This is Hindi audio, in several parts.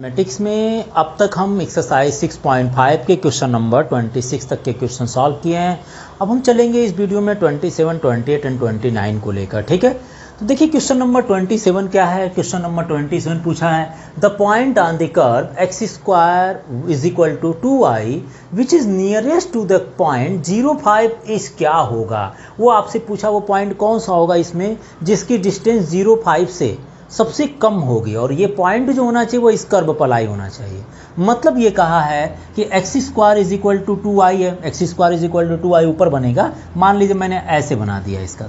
मैथमेटिक्स में अब तक हम एक्सरसाइज 6.5 के क्वेश्चन नंबर 26 तक के क्वेश्चन सॉल्व किए हैं। अब हम चलेंगे इस वीडियो में 27, 28 एंड 29 को लेकर। ठीक है, तो देखिए क्वेश्चन नंबर 27 क्या है। क्वेश्चन नंबर 27 पूछा है the point on the curve x square is equal to 2i which is nearest to the point 0,5 is क्या होगा। वो आपसे पूछा वो पॉइंट कौन सा होगा इसमें जिसकी डिस्टेंस 0,5 से सबसे कम होगी, और ये पॉइंट जो होना चाहिए वो इस कर्व पर लाई होना चाहिए। मतलब ये कहा है कि x square is equal to 2i है, x square is equal to 2i ऊपर बनेगा। मान लीजिए मैंने ऐसे बना दिया, इसका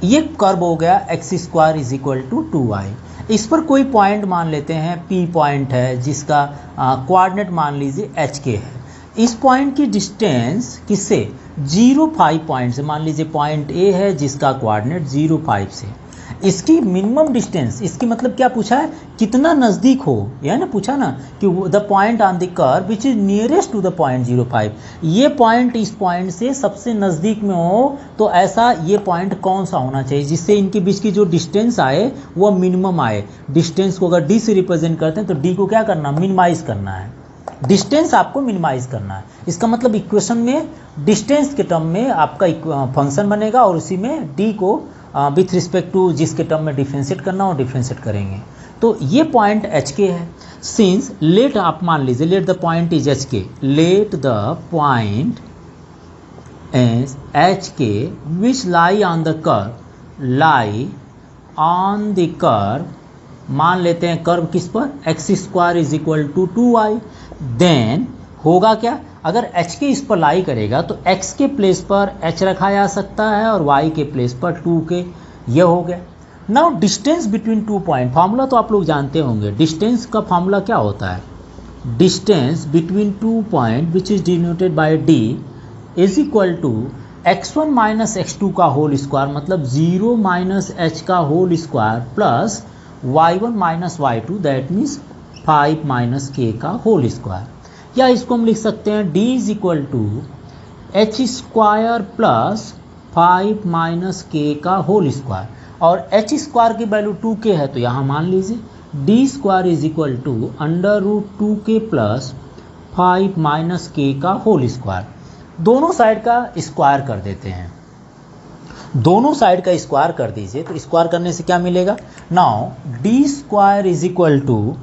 ये कर्व हो गया x square is equal to 2i। इस पर कोई पॉइंट मान लेते हैं P पॉइंट है जिसका कोऑर्डिनेट मान लीजिए HK है। इस पॉइंट की डिस्टेंस किससे 0,5 पॉइंट से, मान लीजिए पॉइंट A है जिसका कोऑर्डिनेट 0,5 से। इसकी मिनिमम डिस्टेंस, इसकी मतलब क्या पूछा है कितना नज़दीक हो, यह ना पूछा ना कि the point on the curve which is nearest to the point 0,5। ये पॉइंट इस पॉइंट से सबसे नज़दीक में हो, तो ऐसा ये पॉइंट कौन सा होना चाहिए जिससे इनके बीच की जो डिस्टेंस आए वो मिनिमम आए। डिस्टेंस को अगर D से रिप्रेजेंट करते हैं तो D को क्या करना, मिनिमाइज करना है। डिस्टेंस आपको मिनिमाइज करना है। इसका मतलब इक्वेशन में डिस्टेंस के टर्म में आपका फंक्शन बनेगा और उसी में D को विथ रिस्पेक्ट टू जिसके टर्म में डिफ्रेंशिएट करना हो डिफ्रेंशिएट करेंगे। तो ये पॉइंट HK है। सिंस लेट आप मान लीजिए let the point is HK, let the point is HK which lie on the curve, lie on the curve, मान लेते हैं कर्व किस पर, x square is equal to 2i। Then होगा क्या, अगर HK इस पर लाई करेगा तो x के प्लेस पर h रखा जा सकता है और y के प्लेस पर 2k, ये हो गया। Now distance between 2 point, formula तो आप लोग जानते होंगे। डिस्टेंस का फार्मूला क्या होता है, distance between 2 point which is denoted by d is equal to x1 minus x2 का होल स्क्वायर, मतलब 0 माइनस h का whole square plus y1 minus y2 that means 5 minus k का होल स्क्वायर। या इसको हम लिख सकते हैं d is equal to H square plus 5 minus k का होल स्क्वायर, और h स्क्वायर की वैल्यू 2k है तो यहाँ मान लीजिए d square is equal to under root 2k plus 5 minus k का होल स्क्वायर। दोनों साइड का स्क्वायर कर देते हैं, दोनों साइड का स्क्वायर कर दीजिए तो स्क्वायर करने से क्या मिलेगा। Now d square is equal to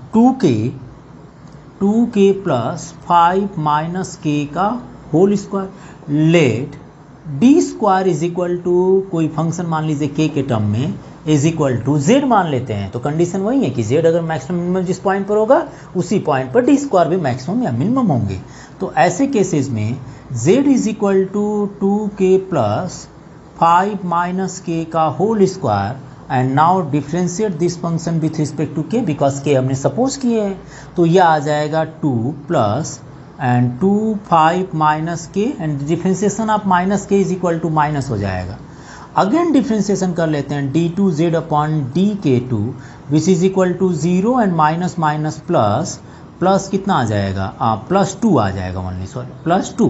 2k plus 5 minus k का whole square. Let d square is equal to कोई फंक्शन मान लीजिए k के टर्म में इज इक्वल टू z मान लेते हैं, तो कंडीशन वही है कि z अगर मैक्सिमम मिनिमम जिस पॉइंट पर होगा उसी पॉइंट पर d स्क्वायर भी मैक्सिमम या मिनिमम होंगे। तो ऐसे केसेस में z is equal to 2k plus 5 minus k का whole square and now differentiate this function with respect to k because k हमने सपोज किए हैं, तो यह आ जाएगा 2 plus and 2 5 minus k and differentiation of minus k is equal to minus हो जाएगा। अगेन डिफ्रेंशिएशन कर लेते हैं d2z upon dk2 which is equal to 0 and minus minus plus, plus कितना आ जाएगा प्लस 2 आ जाएगा only, sorry plus 2।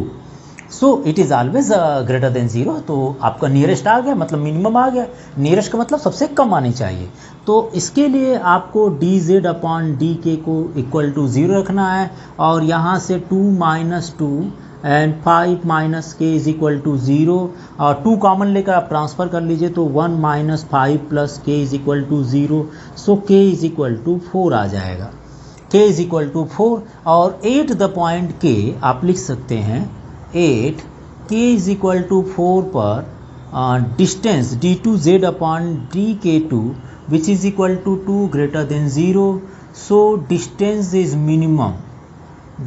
So it is always greater than 0, तो आपका नियरेस्ट आ गया, मतलब मिनिमम आ गया। नियरेस्ट का मतलब सबसे कम आनी चाहिए, तो इसके लिए आपको dz अपॉन dk को इक्वल टू 0 रखना है, और यहाँ से 2 minus 2 and 5 minus k is equal to 0, और 2 कॉमन लेकर आप ट्रांसफ़र कर लीजिए तो 1 minus 5 plus k is equal to 0, so k is equal to 4 आ जाएगा, k इज इक्वल टू 4। और 8 द पॉइंट k आप लिख सकते हैं 8 k इज इक्वल टू 4 पर distance d2z upon dk2 which is equal to 2 greater than 0, so distance is minimum,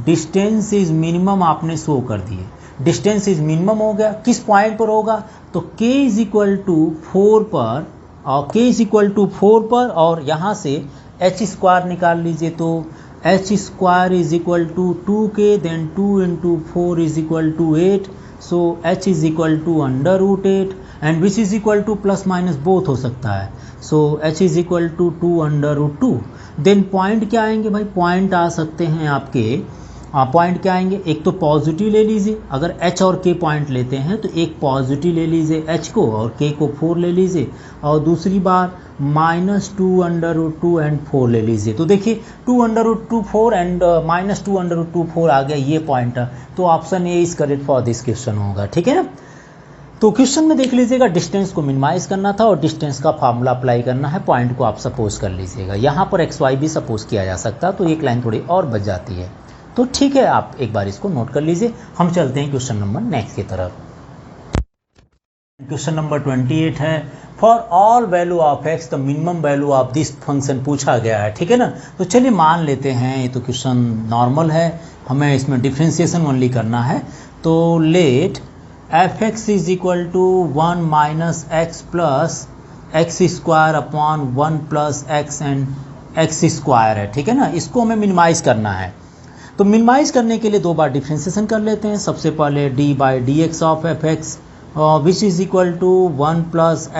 distance is minimum आपने शो कर दिए। डिस्टेंस इज मिनिमम हो गया, किस पॉइंट पर होगा, तो k इज इक्वल टू 4 पर, और k इज इक्वल टू 4 पर, और यहाँ से h स्क्वायर निकाल लीजिए तो h square is equal to 2k then 2 into 4 is equal to 8, so h is equal to under root 8 and which is equal to plus minus both हो सकता है, so h is equal to 2 under root 2। Then point क्या आएंगे भाई, पॉइंट आ सकते हैं आपके पॉइंट क्या आएंगे, एक तो पॉजिटिव ले लीजिए, अगर h और k पॉइंट लेते हैं तो एक पॉजिटिव ले लीजिए h को और k को 4 ले लीजिए, और दूसरी बार -2√2 एंड 4 ले लीजिए। तो देखिए 2√2 4 एंड -2√2 4 आ गया ये पॉइंट, तो option A is correct for this question होगा। ठीक है ना। तो क्वेश्चन में देख लीजिएगा डिस्टेंस को मिनिमाइज करना था और डिस्टेंस का फार्मूला अप्लाई करना है, पॉइंट को आप सपोज कर लीजिएगा। यहाँ पर XY भी सपोज किया जा सकता, तो एक लाइन थोड़ी और बच जाती है। तो ठीक है, आप एक बार इसको नोट कर लीजिए। हम चलते हैं क्वेश्चन नंबर नेक्स्ट की तरफ। क्वेश्चन नंबर 28 है, for all value of x the minimum value of this function पूछा गया है। ठीक है ना। तो चलिए मान लेते हैं, ये तो क्वेश्चन नॉर्मल है, हमें इसमें डिफ्रेंसिएशन ओनली करना है। तो let f(x) is equal to 1 minus x plus x square upon 1 plus x and x square है। ठीक है ना। इसको हमें मिनिमाइज करना है, तो मिनिमाइज करने के लिए दो बार डिफ्रेंसिएशन कर लेते हैं। सबसे पहले d/dx of f(x) which is equal to 1 plus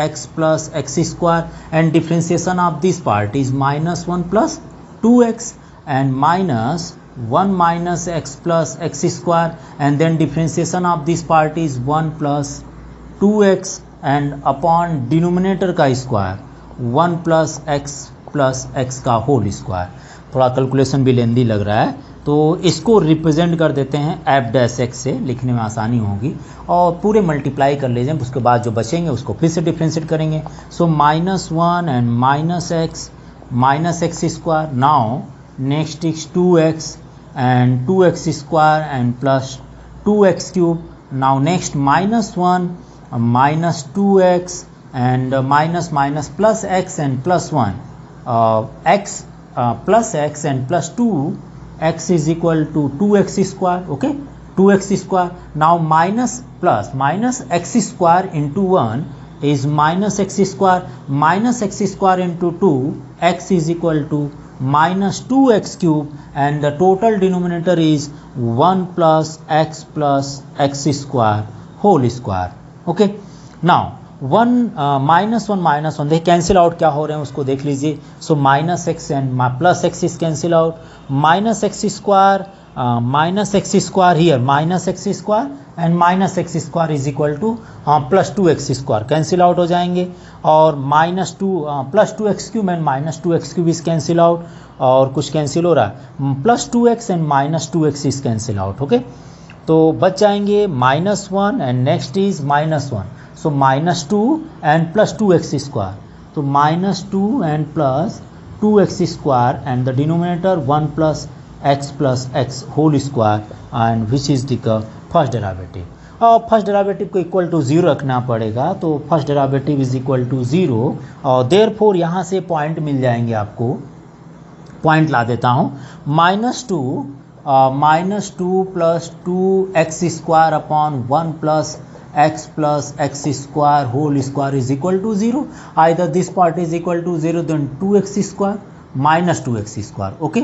x square and differentiation of this part is -1 plus 2x and -1 minus x plus x square and then differentiation of this part is 1 plus 2x and upon denominator का स्क्वायर 1 प्लस एक्स का होल स्क्वायर। थोड़ा कैलकुलेशन भी लेंदी लग रहा है, तो इसको रिप्रेजेंट कर देते हैं f' से, लिखने में आसानी होगी, और पूरे मल्टीप्लाई कर लीजिए। उसके बाद जो बचेंगे उसको फिर से डिफ्रेंशिएट करेंगे। सो -1 and minus x square, now next is 2x and 2x square and plus 2x cube, now next -1 minus 2x and minus plus x and plus 1 x plus x and plus 2 x is equal to 2x square, okay, 2x square. Now minus x square into 1 is minus x square into 2 x is equal to minus 2x cube and the total denominator is 1 plus x square whole square, okay. Now -1 देखिए कैंसिल आउट क्या हो रहे हैं उसको देख लीजिए। So minus x and plus x is cancel out, minus x square here minus x square and minus x square is equal to plus 2x square cancel out हो जाएंगे, और plus 2x cube and minus 2x cube is cancel out, और कुछ कैंसिल हो रहा है, plus 2x and minus 2x is cancel out, okay. तो बच जाएंगे -1 and next is -1, so -2 and plus 2x square, तो -2 and plus 2x square and the denominator 1 plus x whole square and which is the first derivative. और फर्स्ट डेरिवेटिव को इक्वल टू 0 रखना पड़ेगा, तो first derivative is equal to 0, और देयरफॉर यहाँ से पॉइंट मिल जाएंगे आपको। पॉइंट ला देता हूँ, -2 plus 2x square upon 1 plus x square whole square is equal to 0। Either this part is equal to 0 then 2x square minus 2x square, okay.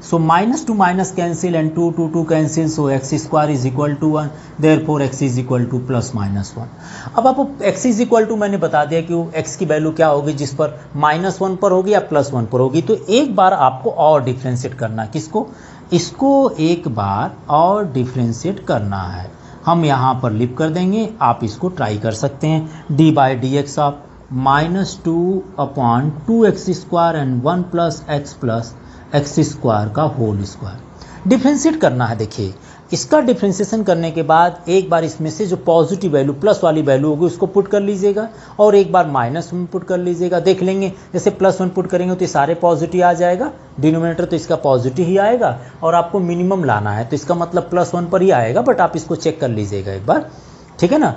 So -2 minus cancel and 2 cancel, so x square is equal to 1, therefore x is equal to +-1। अब आपको x इज इक्वल टू मैंने बता दिया कि x की वैल्यू क्या होगी, जिस पर -1 पर होगी या +1 पर होगी। तो एक बार आपको और डिफ्रेंशिएट करना, किसको, इसको एक बार और डिफ्रेंशिएट करना है। हम यहाँ पर लिप कर देंगे, आप इसको ट्राई कर सकते हैं। d/dx of -2 upon 2x square and 1 plus x square का होल स्क्वायर डिफ्रेंशिएट करना है। देखिए इसका डिफ्रेंशिएशन करने के बाद एक बार इसमें से जो पॉजिटिव वैल्यू प्लस वाली वैल्यू होगी उसको पुट कर लीजिएगा, और एक बार -1 पुट कर लीजिएगा। देख लेंगे जैसे +1 पुट करेंगे तो ये सारे पॉजिटिव आ जाएगा, डिनोमिनेटर तो इसका पॉजिटिव ही आएगा, और आपको मिनिमम लाना है तो इसका मतलब +1 पर ही आएगा, बट आप इसको चेक कर लीजिएगा एक बार, ठीक है ना।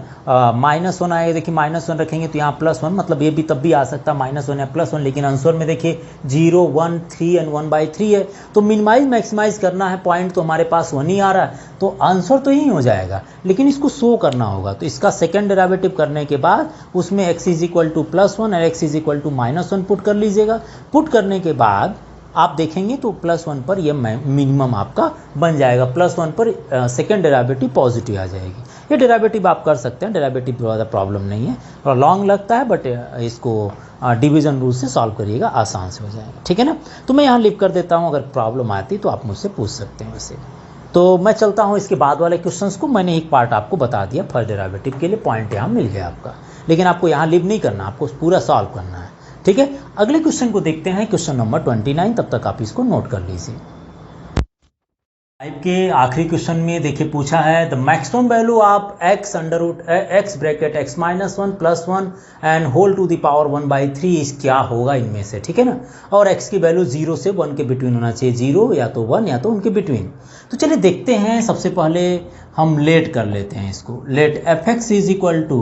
-1 आएगा, देखिए -1 रखेंगे तो यहाँ +1, मतलब ये भी तब भी आ सकता है -1 या +1, लेकिन आंसर में देखिए 0, 1, 3 एंड 1/3 है। तो मिनिमाइज मैक्सिमाइज करना है, पॉइंट तो हमारे पास 1 ही आ रहा है, तो आंसर तो यही हो जाएगा, लेकिन इसको शो करना होगा। तो इसका सेकेंड डेरिवेटिव करने के बाद उसमें x इज इक्वल टू +1 और x is equal to -1 put कर लीजिएगा। पुट करने के बाद आप देखेंगे तो +1 पर यह मिनिमम आपका बन जाएगा, +1 पर सेकेंड डेरिवेटिव पॉजिटिव आ जाएगी। ये डेरिवेटिव आप कर सकते हैं, डेरिवेटिव ज़्यादा प्रॉब्लम नहीं है, थोड़ा लॉन्ग लगता है, बट इसको डिवीज़न रूल से सॉल्व करिएगा, आसान से हो जाएगा, ठीक है ना। तो मैं यहाँ लिख कर देता हूँ, अगर प्रॉब्लम आती तो आप मुझसे पूछ सकते हैं वैसे। तो मैं चलता हूँ इसके बाद वाले क्वेश्चंस को। मैंने एक पार्ट आपको बता दिया फर्स्ट डेरिवेटिव के लिए, पॉइंट यहाँ मिल गया आपका, लेकिन आपको यहाँ लिव नहीं करना, आपको पूरा सॉल्व करना है, ठीक है। अगले क्वेश्चन को देखते हैं, क्वेश्चन नंबर 29। तब तक आप इसको नोट कर लीजिए। के आखिरी क्वेश्चन में देखिए पूछा है the maximum value of x under root x bracket x minus 1 plus 1 and whole to the power 1/3 इस क्या होगा इनमें से, ठीक है ना। और x की वैल्यू 0 से 1 के बिटवीन होना चाहिए, 0 या तो 1 या तो उनके बिटवीन। तो चलिए देखते हैं, सबसे पहले हम लेट कर लेते हैं इसको। Let fx is equal to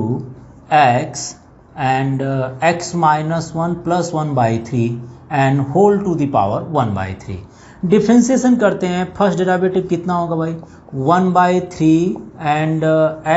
x and x minus 1 plus 1/3 and whole to the power 1/3। Differentiation करते हैं, फर्स्ट डेरिवेटिव कितना होगा भाई 1/3 and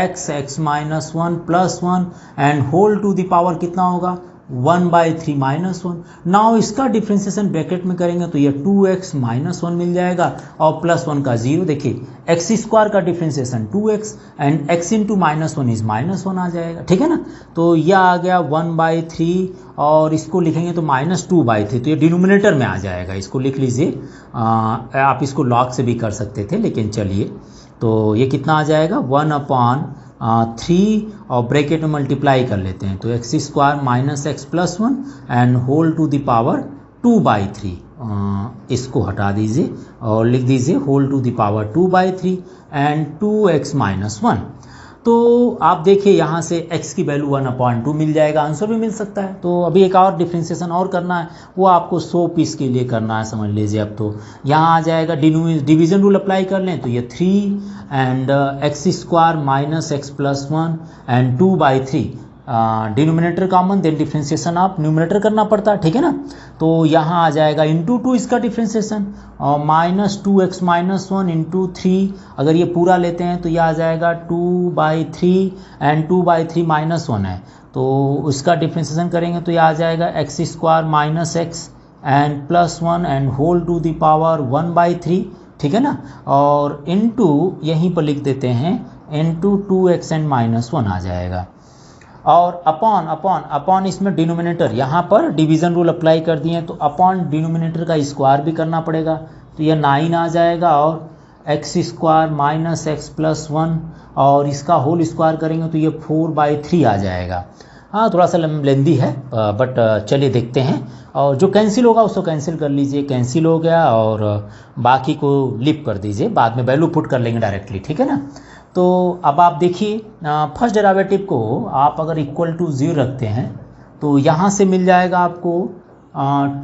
x minus 1 plus 1 and whole to the power कितना होगा 1/3 माइनस 1। नाउ इसका डिफ्रेंसिएशन ब्रैकेट में करेंगे तो ये 2x माइनस 1 मिल जाएगा और प्लस 1 का 0। देखिए एक्स स्क्वायर का differentiation 2x and x into minus 1 is minus 1 आ जाएगा, ठीक है ना। तो यह आ गया 1/3 और इसको लिखेंगे तो -2/3, तो ये डिनोमिनेटर में आ जाएगा, इसको लिख लीजिए। आप इसको लॉग से भी कर सकते थे, लेकिन चलिए, तो ये कितना आ जाएगा 1/3 और ब्रैकेट में मल्टीप्लाई कर लेते हैं तो x square minus x plus 1 and whole to the power 2/3। इसको हटा दीजिए और लिख दीजिए whole to the power 2/3 and 2x minus 1। तो आप देखिए यहाँ से x की वैल्यू 1/2 मिल जाएगा, आंसर भी मिल सकता है। तो अभी एक और डिफ्रेंसिएशन और करना है, वो आपको 100 पीस के लिए करना है, समझ लीजिए। अब तो यहाँ आ जाएगा डिवीजन रूल अप्लाई कर लें तो ये 3 and x square minus x plus 1 and 2/3 denominator common, then differentiation आप न्यूमरेटर करना पड़ता है, ठीक है ना। तो यहाँ आ जाएगा इंटू 2 इसका डिफ्रेंसिएशन और -2x माइनस 1 इंटू 3, अगर ये पूरा लेते हैं तो ये आ जाएगा 2/3 एंड 2/3 माइनस 1 है, तो उसका डिफ्रेंसिएशन करेंगे तो ये आ जाएगा x square minus x and plus 1 and whole to the power 1/3, ठीक है ना। और इंटू यहीं पर लिख देते हैं इंटू 2x एंड माइनस 1 आ जाएगा। और अपॉन इसमें डिनोमिनेटर, यहाँ पर डिवीज़न रूल अप्लाई कर दिए हैं तो अपॉन डिनोमिनेटर का स्क्वायर भी करना पड़ेगा, तो यह 9 आ जाएगा और x square minus x plus 1 और इसका होल स्क्वायर करेंगे तो ये 4/3 आ जाएगा। हाँ थोड़ा सा लेंदी है बट चलिए देखते हैं, और जो कैंसिल होगा उसको कैंसिल कर लीजिए, कैंसिल हो गया और बाकी को लिप कर दीजिए, बाद में वैल्यू पुट कर लेंगे डायरेक्टली, ठीक है ना। तो अब आप देखिए फर्स्ट डेरिवेटिव को आप अगर इक्वल टू 0 रखते हैं तो यहाँ से मिल जाएगा आपको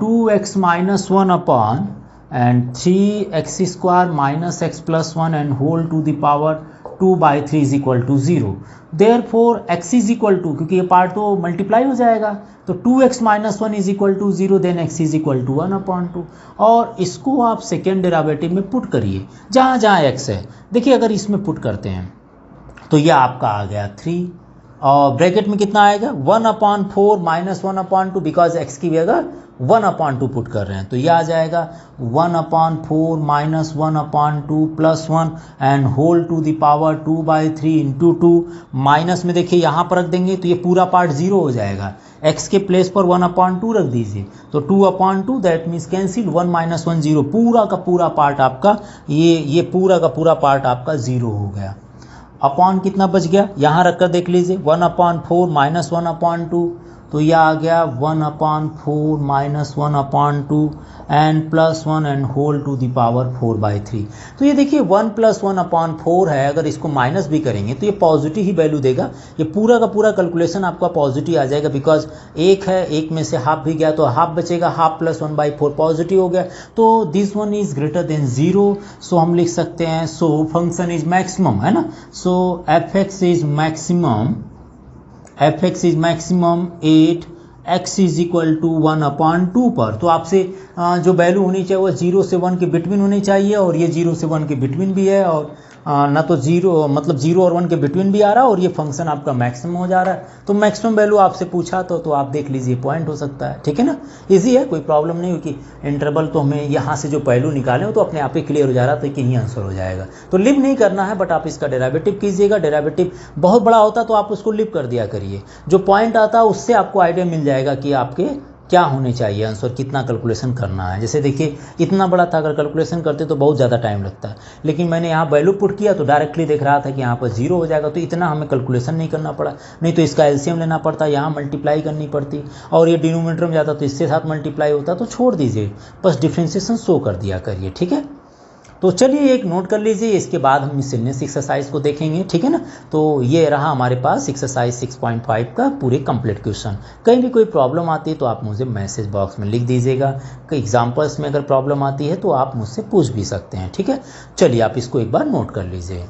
2x minus 1 upon and 3x square minus x plus 1 and whole to the power 2/3 is equal to 0। Therefore x is equal to, क्योंकि ये पार्ट तो मल्टीप्लाई हो जाएगा, तो 2x minus 1 is equal to 0, then x is equal to 1/2। और इसको आप सेकेंड डेरिवेटिव में पुट करिए जहाँ जहाँ x है। देखिए अगर इसमें पुट करते हैं तो यह आपका आ गया 3 और ब्रैकेट में कितना आएगा 1/4 माइनस 1/2, बिकॉज x की जगह 1/2 पुट कर रहे हैं, तो यह आ जाएगा 1/4 minus 1/2 plus 1 and whole to the power 2/3 into 2। Minus में देखिए यहाँ पर रख देंगे तो ये पूरा पार्ट 0 हो जाएगा, x के प्लेस पर 1/2 रख दीजिए तो 2/2, दैट मीन्स कैंसिल 1 माइनस 1 0, पूरा का पूरा पार्ट आपका ये पूरा का पूरा पार्ट आपका 0 हो गया। अपॉन कितना बच गया यहाँ रखकर देख लीजिए 1/4 माइनस 1/2, तो यह आ गया 1/4 minus 1/2 and plus 1 and whole to the power 4/3। तो ये देखिए 1 + 1/4 है, अगर इसको माइनस भी करेंगे तो ये पॉजिटिव ही वैल्यू देगा, ये पूरा का पूरा कैलकुलेशन आपका पॉजिटिव आ जाएगा, बिकॉज एक है, एक में से हाफ भी गया तो हाफ बचेगा, हाफ प्लस 1/4 पॉजिटिव हो गया, तो this one is greater than 0। सो हम लिख सकते हैं सो फंक्शन इज मैक्सिमम, है ना। So f(x) is maximum, f(x) is maximum 8 x is equal to 1/2 पर। तो आपसे जो वैल्यू होनी चाहिए वो 0 से 1 के बिटवीन होनी चाहिए, और ये 0 से 1 के बिटवीन भी है, और ना तो 0 मतलब 0 और 1 के बिटवीन भी आ रहा है, और ये फंक्शन आपका मैक्सिमम हो जा रहा है। तो मैक्सिमम वैल्यू आपसे पूछा तो आप देख लीजिए पॉइंट हो सकता है, ठीक है ना। इजी है, कोई प्रॉब्लम नहीं, क्योंकि इंटरवल तो हमें यहाँ से जो पहलू निकाले हो तो अपने आप ही क्लियर हो जा रहा था कि यही आंसर हो जाएगा। तो लिव नहीं करना है, बट आप इसका डेरिवेटिव कीजिएगा। डेरिवेटिव बहुत बड़ा होता तो आप उसको लिव कर दिया करिए, जो पॉइंट आता है उससे आपको आइडिया मिल जाएगा कि आपके क्या होने चाहिए आंसर, कितना कैलकुलेशन करना है। जैसे देखिए इतना बड़ा था, अगर कैलकुलेशन करते तो बहुत ज़्यादा टाइम लगता है, लेकिन मैंने यहाँ वैल्यू पुट किया तो डायरेक्टली देख रहा था कि यहाँ पर 0 हो जाएगा, तो इतना हमें कैलकुलेशन नहीं करना पड़ा। नहीं तो इसका एलसीएम लेना पड़ता, यहाँ मल्टीप्लाई करनी पड़ती, और ये डिनोमिनेटर में जाता तो इससे साथ मल्टीप्लाई होता, तो छोड़ दीजिए, बस डिफ्रेंशिएशन शो कर दिया करिए, ठीक है। तो चलिए एक नोट कर लीजिए, इसके बाद हम मिसलेनियस एक्सरसाइज को देखेंगे, ठीक है ना। तो ये रहा हमारे पास एक्सरसाइज 6.5 का पूरे कंप्लीट क्वेश्चन। कहीं भी कोई प्रॉब्लम आती है तो आप मुझे मैसेज बॉक्स में लिख दीजिएगा, कि एग्जाम्पल्स में अगर प्रॉब्लम आती है तो आप मुझसे पूछ भी सकते हैं, ठीक है। चलिए आप इसको एक बार नोट कर लीजिए।